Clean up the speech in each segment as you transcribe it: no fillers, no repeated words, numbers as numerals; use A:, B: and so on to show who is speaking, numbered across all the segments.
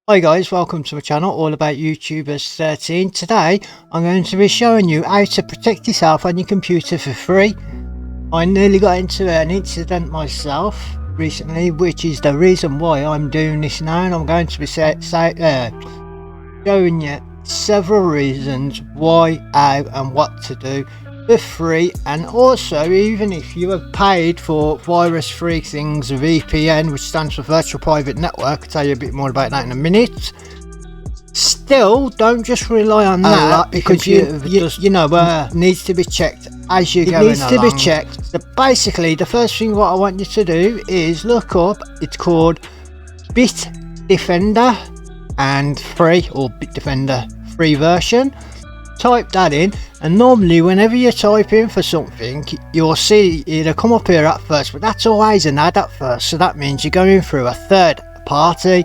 A: Hi guys, welcome to my channel all about YouTubers 13. Today I'm going to be showing you how to protect yourself on your computer for free. I nearly got into an incident myself recently, which is the reason why I'm doing this now, and I'm going to be showing you several reasons why, how and what to do for free. And also, even if you have paid for virus free things, VPN, which stands for virtual private network, I'll tell you a bit more about that in a minute, still don't just rely on that, because you know needs to be checked as you're going along. It needs to be checked. So basically the first thing what I want you to do is look up, it's called Bitdefender and free, or Bitdefender free version. Type that in, and normally whenever you type in for something you'll see it'll come up here at first, but that's always an ad at first, so that means you're going through a third party.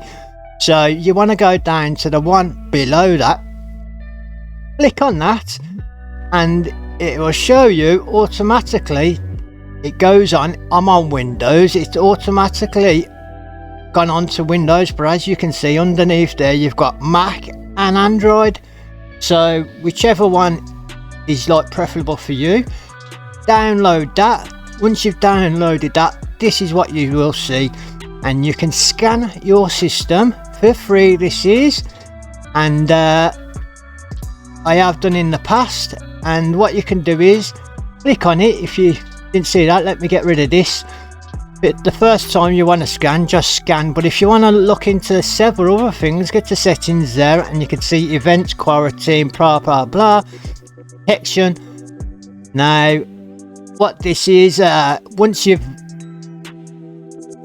A: So you want to go down to the one below that, click on that, and it will show you automatically. It goes on, I'm on Windows, it's automatically gone on to Windows, but as you can see underneath there you've got Mac and Android. So whichever one is like preferable for you, download that. Once you've downloaded that, this is what you will see, and you can scan your system for free. This is, and I have done in the past. And what you can do is click on it. If you didn't see that, let me get rid of this. But the first time you want to scan, just scan. But if you want to look into several other things, get to settings there, and you can see events, quarantine, blah blah blah, protection. Now what this is, once you've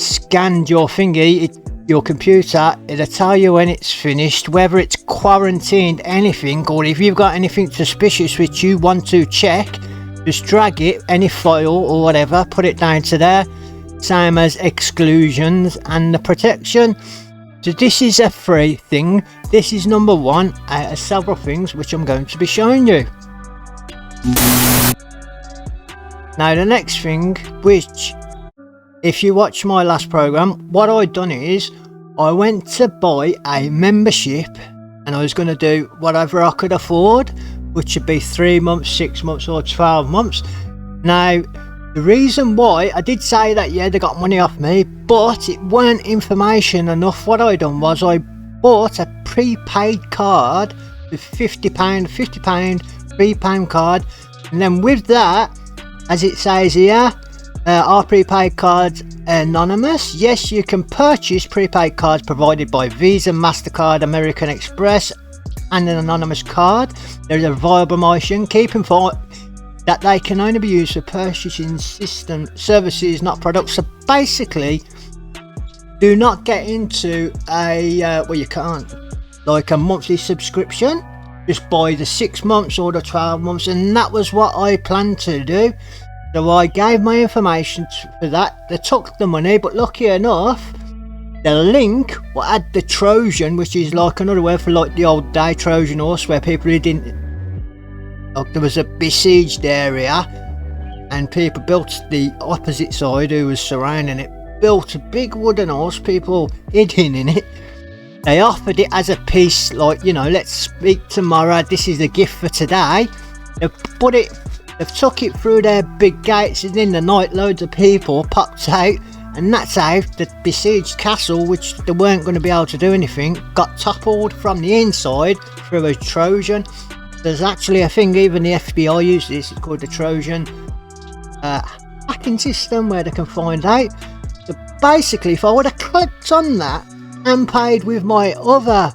A: scanned your thingy, your computer, it'll tell you when it's finished, whether it's quarantined anything, or if you've got anything suspicious which you want to check, just drag it, any file or whatever, put it down to there. Same as exclusions and the protection. So this is a free thing. This is number one out of several things which I'm going to be showing you. Now the next thing, which if you watch my last program, what I done is I went to buy a membership, and I was going to do whatever I could afford, which would be 3 months, 6 months or 12 months. Now the reason why I did say that, yeah, they got money off me, but it weren't information enough. What I done was I bought a prepaid card with £50 prepaid card, and then with that, as it says here, our prepaid cards anonymous. Yes, you can purchase prepaid cards provided by Visa, MasterCard, American Express, and an anonymous card. There's a viable option. Keep in mind that they can only be used for purchasing system services, not products. So basically, do not get into a well, you can't, like a monthly subscription. Just buy the 6 months or the 12 months, and that was what I planned to do. So I gave my information for that. They took the money, but lucky enough, the link had the Trojan, which is like another word for like the old day Trojan horse, where people didn't. Like there was a besieged area, and people built the opposite side, who was surrounding it, built a big wooden horse, people hidden in it. They offered it as a piece, like, you know, let's speak tomorrow, this is the gift for today. They've took it through their big gates, and in the night loads of people popped out, and that's how the besieged castle, which they weren't going to be able to do anything, got toppled from the inside through a Trojan. There's actually a thing, even the FBI uses this, it's called the Trojan hacking system, where they can find out. So basically, if I would have clicked on that and paid with my other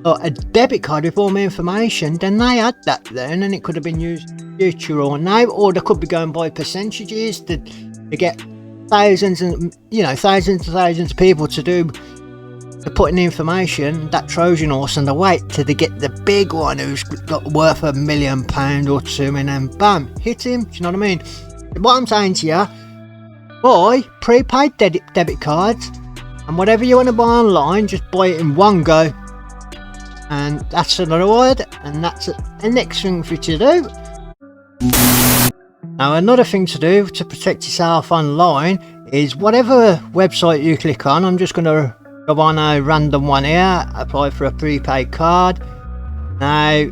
A: a debit card with all my information, then they had that then, and it could have been used future or now, or they could be going by percentages to get thousands and thousands of people to put in the information, that Trojan horse, and they wait till they get the big one who's got worth £1 million or two, and then bam, hit him. Do you know what I mean? What I'm saying to you, buy prepaid debit cards, and whatever you want to buy online, just buy it in one go. And that's another word, and that's the next thing for you to do. Now another thing to do to protect yourself online is whatever website you click on, I'm just going to go on a random one here, apply for a prepaid card. Now,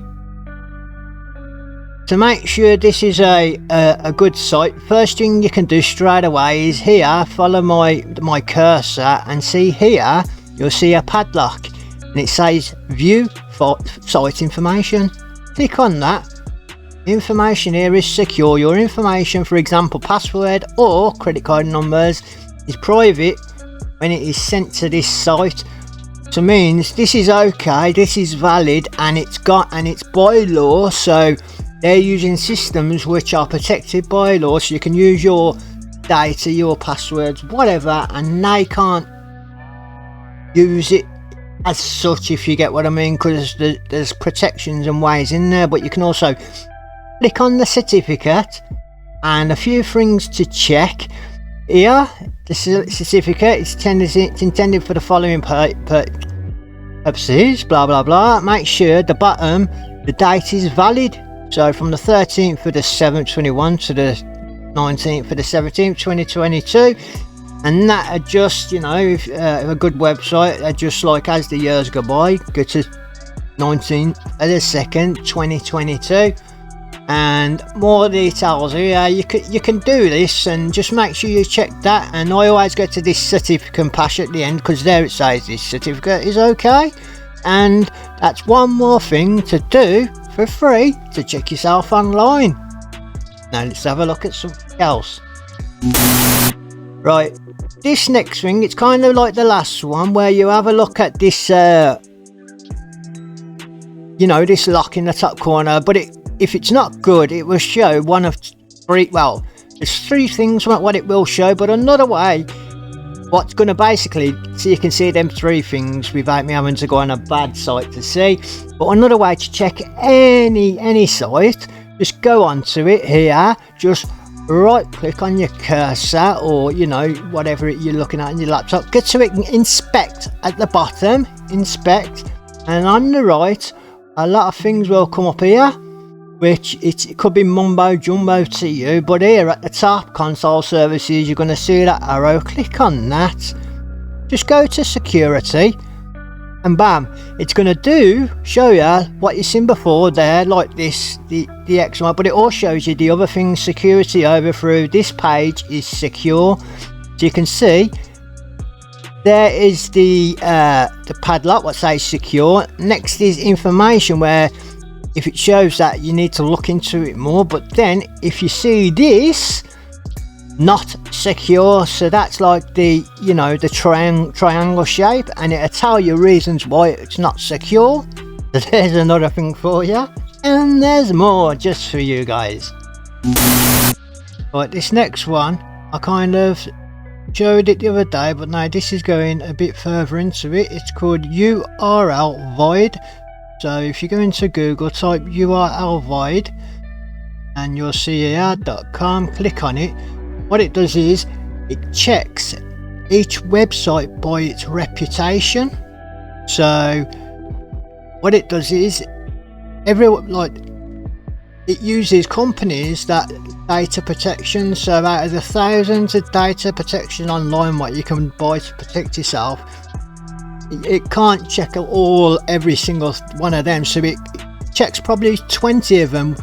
A: to make sure this is a good site, first thing you can do straight away is here, follow my cursor, and see here, you'll see a padlock, and it says view site information. Click on that. Information here is secure. Your information, for example password or credit card numbers, is private when it is sent to this site. So means this is okay, this is valid, and it's by law, so they're using systems which are protected by law, so you can use your data, your passwords, whatever, and they can't use it as such, if you get what I mean, because there's protections and ways in there. But you can also click on the certificate, and a few things to check here. The certificate is intended for the following purposes, blah blah blah. Make sure the bottom, the date is valid, so from the 13th of the 7th 21 to the 19th of the 17th 2022, and that adjusts, you know, if a good website adjusts like as the years go by. Go to 19th of the 2nd 2022, and more details here. You can do this, and just make sure you check that. And I always go to this certificate and pass at the end, because there it says this certificate is okay. And that's one more thing to do for free to check yourself online. Now let's have a look at something else. Right, this next thing, it's kind of like the last one, where you have a look at this you know, this lock in the top corner, but if it's not good, it will show one of three, well, there's three things what it will show. But another way, what's going to basically, so you can see them three things without me having to go on a bad site to see. But another way to check any site, just go onto it here, just right click on your cursor, or you know, whatever you're looking at on your laptop, get to it, inspect at the bottom, inspect, and on the right a lot of things will come up here, which it could be mumbo jumbo to you, but here at the top, console services, you're going to see that arrow. Click on that, just go to security, and bam, it's going to show you what you've seen before there, like this, the XY, but it also shows you the other things. Security overthrow, this page is secure, so you can see there is the padlock, what says secure. Next is information, where if it shows that, you need to look into it more. But then if you see this, not secure, so that's like the, you know, the triangle shape, and it'll tell you reasons why it's not secure. So there's another thing for you, and there's more just for you guys. Right, this next one, I kind of showed it the other day, but now this is going a bit further into it. It's called URL void. So if you go into Google, type URL void, and you'll see here .com. Click on it. What it does is it checks each website by its reputation. So what it does is it uses companies that data protection. So out of the thousands of data protection online what you can buy to protect yourself, it can't check every single one of them, so it checks probably 20 of them,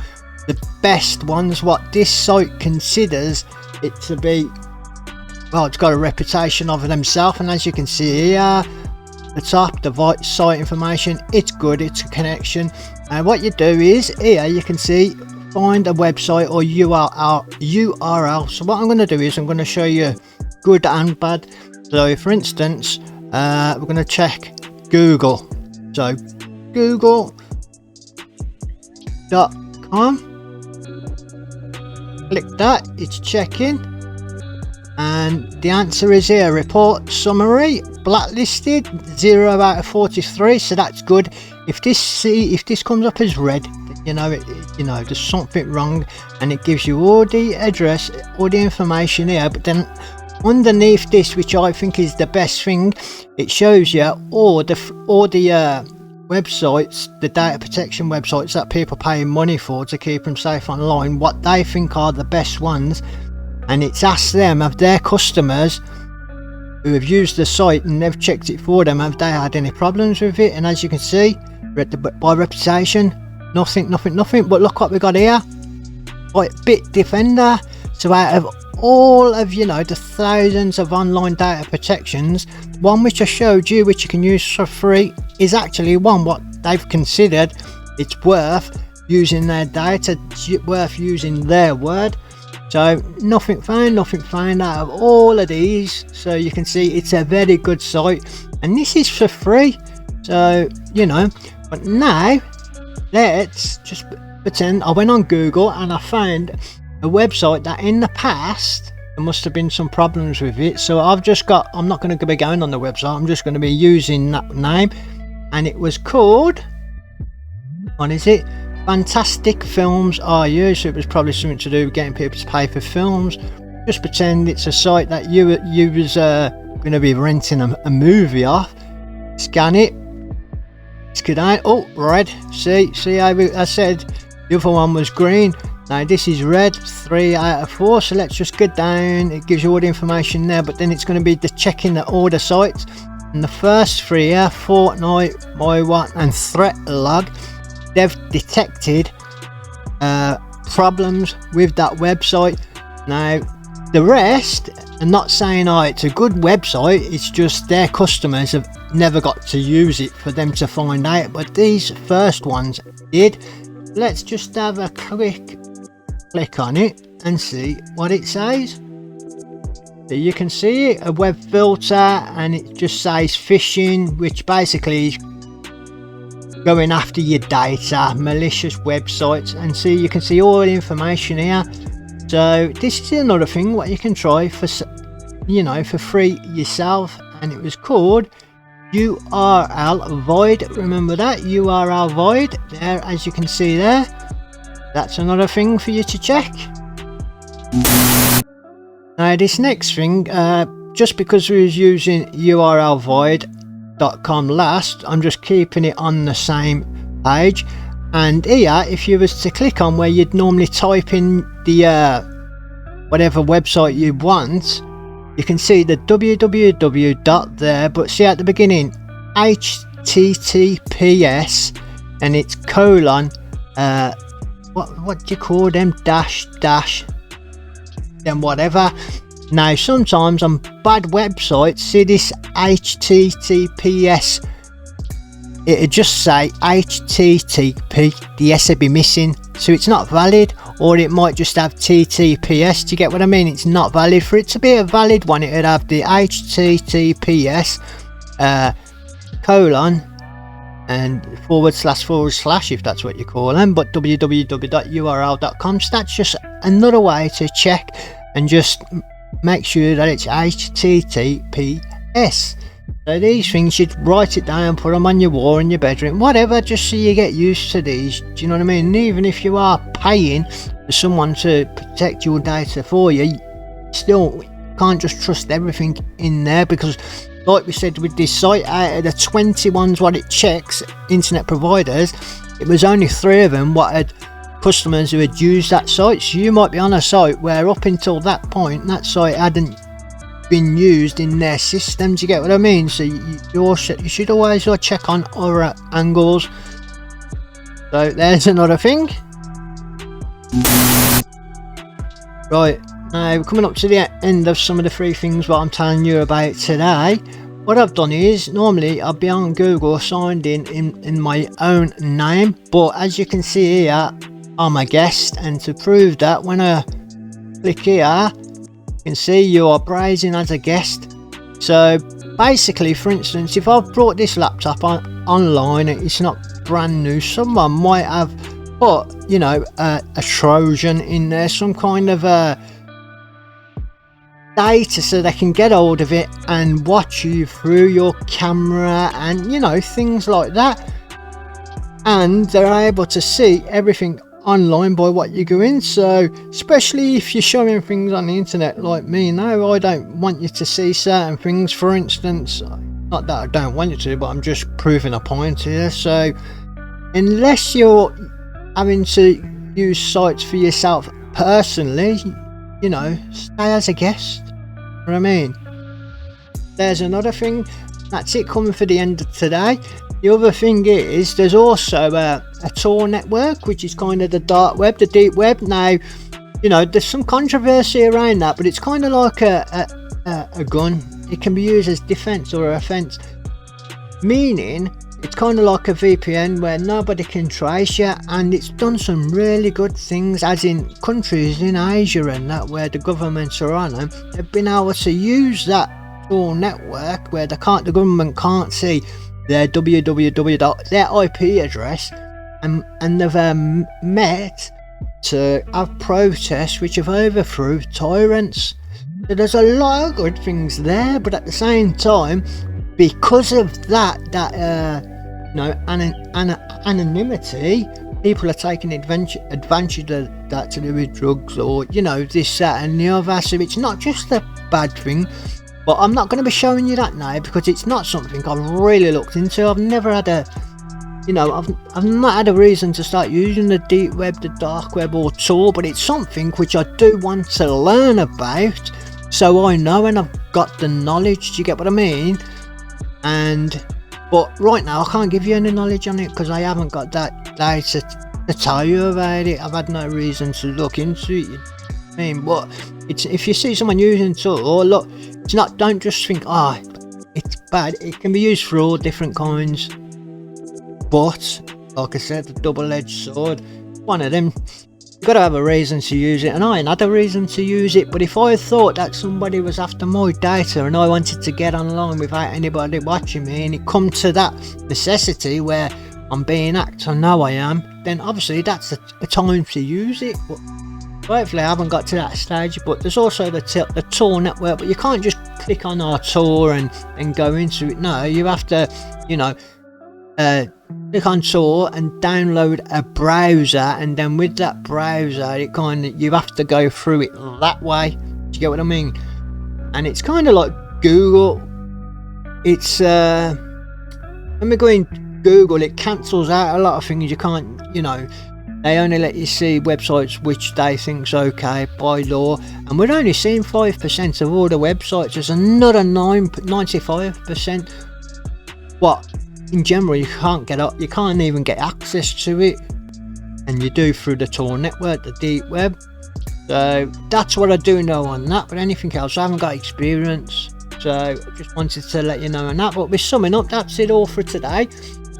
A: the best ones what this site considers it to be. Well, it's got a reputation of themselves, and as you can see here, the top, the site information, it's good, it's a connection. And what you do is here you can see find a website or URL. So what I'm going to do is I'm going to show you good and bad. So for instance, we're going to check Google. So google.com, click that, it's checking, and the answer is here: report summary blacklisted 0 out of 43. So that's good. If this comes up as red, you know there's something wrong, and it gives you all the address, all the information here. But then underneath this, which I think is the best thing, it shows you all the websites, the data protection websites that people are paying money for to keep them safe online, what they think are the best ones, and it's asked them of their customers who have used the site and they've checked it for them, have they had any problems with it? And as you can see, by reputation, nothing. But look what we got here. Right, Bitdefender. So out of all of, you know, the thousands of online data protections, one which I showed you, which you can use for free, is actually one what they've considered it's worth using their data, worth using their word. So nothing found out of all of these. So you can see it's a very good site, and this is for free. So, you know, but now let's just pretend I went on Google and I found a website that in the past there must have been some problems with it. So I'm not going to be going on the website, I'm just going to be using that name, and it was called, what is it, Fantastic Films RU. So it was probably something to do with getting people to pay for films. Just pretend it's a site that you was going to be renting a movie off. Scan it, scan out. Oh, red. See how I said the other one was green. Now this is red, 3 out of 4. So let's just go down. It gives you all the information there, but then it's going to be the checking the order sites. And the first 3 here, Fortnite, My What, and Threat Log, they've detected problems with that website. Now the rest, I'm not saying it's a good website, it's just their customers have never got to use it for them to find out, but these first ones did. Let's just have a quick click on it and see what it says. So you can see it, a web filter, and it just says phishing, which basically is going after your data, malicious websites. And see, you can see all the information here. So this is another thing what you can try for, you know, for free yourself, and it was called URL Void. Remember that, URL Void there, as you can see there. That's another thing for you to check. Now this next thing, just because we was using urlvoid.com last, I'm just keeping it on the same page. And here, if you was to click on where you'd normally type in the whatever website you want, you can see the www dot there, but see at the beginning https, and it's colon what do you call them, dash then whatever. Now sometimes on bad websites, see this https, it'd just say http, the s would be missing, so it's not valid. Or it might just have TTPS. Do you get what I mean? It's not valid. For it to be a valid one, it would have the https colon and // if that's what you call them, but www.url.com. So that's just another way to check and just make sure that it's https. So these things, you'd write it down, put them on your wall in your bedroom, whatever, just so you get used to these. Do you know what I mean? And even if you are paying for someone to protect your data for you, you still can't just trust everything in there, because like we said with this site, out of the 20 ones what it checks, internet providers, it was only 3 of them what had customers who had used that site. So you might be on a site where up until that point that site hadn't been used in their system. Do you get what I mean? So you should always check on other angles. So there's another thing. Right, now we're coming up to the end of some of the 3 things what I'm telling you about today. What I've done is, normally I'll be on Google signed in my own name, but as you can see here, I'm a guest, and to prove that, when I click here, you can see you are browsing as a guest. So basically, for instance, if I've brought this laptop online, it's not brand new, someone might have put, you know, a Trojan in there, some kind of data, so they can get hold of it and watch you through your camera and, you know, things like that. And they're able to see everything online by what you go in. So especially if you're showing things on the internet like me now, I don't want you to see certain things. For instance, not that I don't want you to, but I'm just proving a point here. So unless you're having to use sites for yourself personally, you know, stay as a guest. You know what I mean? there's another thing. That's it coming for the end of today. The other thing is there's also a Tor network, which is kind of the dark web, the deep web. Now, you know, there's some controversy around that, but it's kind of like a gun. It can be used as defense or offense, meaning it's kind of like a VPN where nobody can trace you, and it's done some really good things, as in countries in Asia and that where the governments are on them. They've been able to use that Tor network where the government can't see their www, their IP address, and they've met to have protests which have overthrew tyrants. So there's a lot of good things there, but at the same time, because of that anonymity, people are taking advantage of that to do with drugs, or you know, this, that and the other. So it's not just a bad thing, but I'm not going to be showing you that now because it's not something I've really looked into. I've never had I've not had a reason to start using the deep web, the dark web or Tor, but it's something which I do want to learn about, so I know and I've got the knowledge. Do you get what I mean? But right now I can't give you any knowledge on it because I haven't got that data to tell you about it. I've had no reason to look into it. You know what I mean? But if you see someone using Tor, look, it's not. Don't just think, it's bad. It can be used for all different kinds. But like I said, the double-edged sword. One of them. You've got to have a reason to use it, and I ain't had a reason to use it. But if I thought that somebody was after my data and I wanted to get online without anybody watching me, and it come to that necessity where I'm being hacked, I know I am, then obviously that's the time to use it. But hopefully I haven't got to that stage. But there's also the Tor network, but you can't just click on our Tor and go into it. No, you have to, click on Tor and download a browser, and then with that browser you have to go through it that way. Do you get what I mean? And it's kind of like Google. It's when we go in Google, it cancels out a lot of things. You can't, they only let you see websites which they think's okay by law, and we're only seeing 5% of all the websites. There's another 95% what in general you can't get up, you can't even get access to it, and you do through the Tor network, the deep web. So that's what I do know on that, but anything else I haven't got experience, so just wanted to let you know on that. But we're summing up, that's it all for today.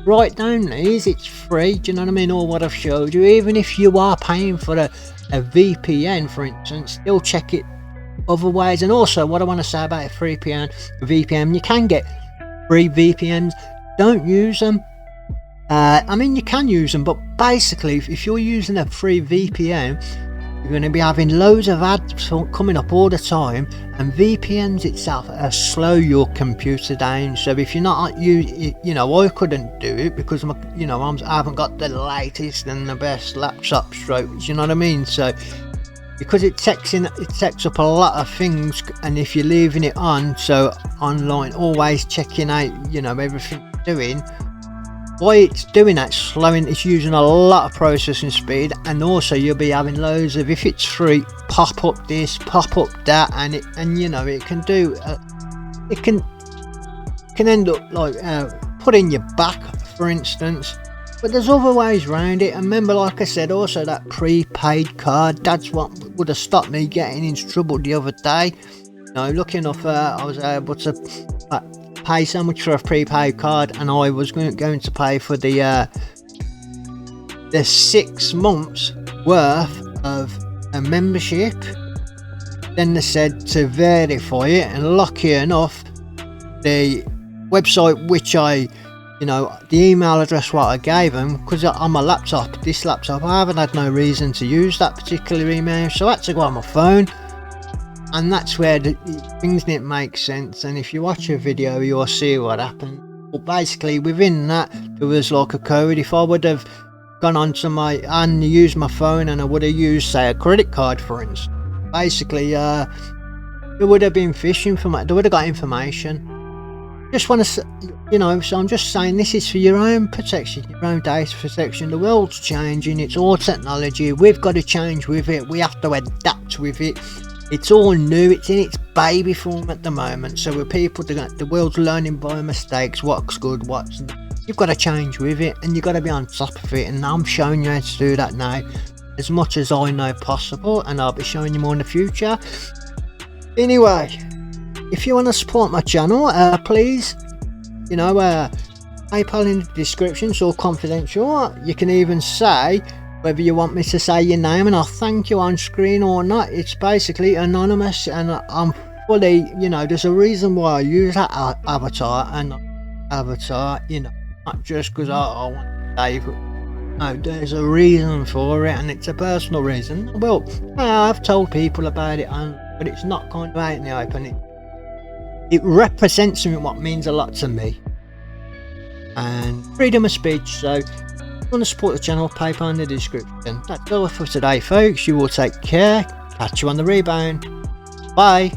A: Write down these, it's free, do you know what I mean, all what I've showed you. Even if you are paying for a VPN, for instance, still check it other ways. And also what I want to say about a free VPN, you can get free VPNs. Don't use them. You can use them, but basically if you're using a free VPN, you're going to be having loads of ads coming up all the time, and VPNs itself slow your computer down. So if you're not I couldn't do it because I haven't got the latest and the best laptop strokes, you know what I mean? So because it takes up a lot of things, and if you're leaving it on, so online, always checking out, everything doing, why it's doing that, it's using a lot of processing speed, and also you'll be having loads of, if it's free, pop up this, pop up that, and it can do it can end up like putting your back, for instance. But there's other ways around it. And remember, like I said, also that prepaid card, that's what would have stopped me getting into trouble the other day. Lucky enough, I was able to pay so much for a prepaid card, and I was going to pay for the 6 months worth of a membership. Then they said to verify it, and lucky enough, the website which the email address what I gave them, because on my laptop, this laptop, I haven't had no reason to use that particular email, so I had to go on my phone. And that's where things didn't make sense. And if you watch a video, you'll see what happened. But basically, within that, there was like a code. If I would have gone onto and used my phone, and I would have used, say, a credit card, for instance, basically, it would have been phishing for me. They would have got information. Just want to, so I'm just saying, this is for your own protection, your own data protection. The world's changing. It's all technology. We've got to change with it. We have to adapt with it. It's all new, it's in its baby form at the moment, so with people, the world's learning by mistakes, what's good, what's not. You've got to change with it, and you've got to be on top of it, and I'm showing you how to do that now, as much as I know possible, and I'll be showing you more in the future. Anyway, if you want to support my channel, please, you know, PayPal in the description, it's all confidential. You can even say whether you want me to say your name and I'll thank you on screen or not. It's basically anonymous, and I'm fully, you know, there's a reason why I use that avatar and avatar, you know, not just because I want to save it. No, there's a reason for it, and it's a personal reason. Well, I've told people about it, but it's not kind of out in the open. It represents something what means a lot to me, and freedom of speech. So want to support the channel, PayPal in the description. That's all for today, folks. You all take care. Catch you on the rebound. Bye.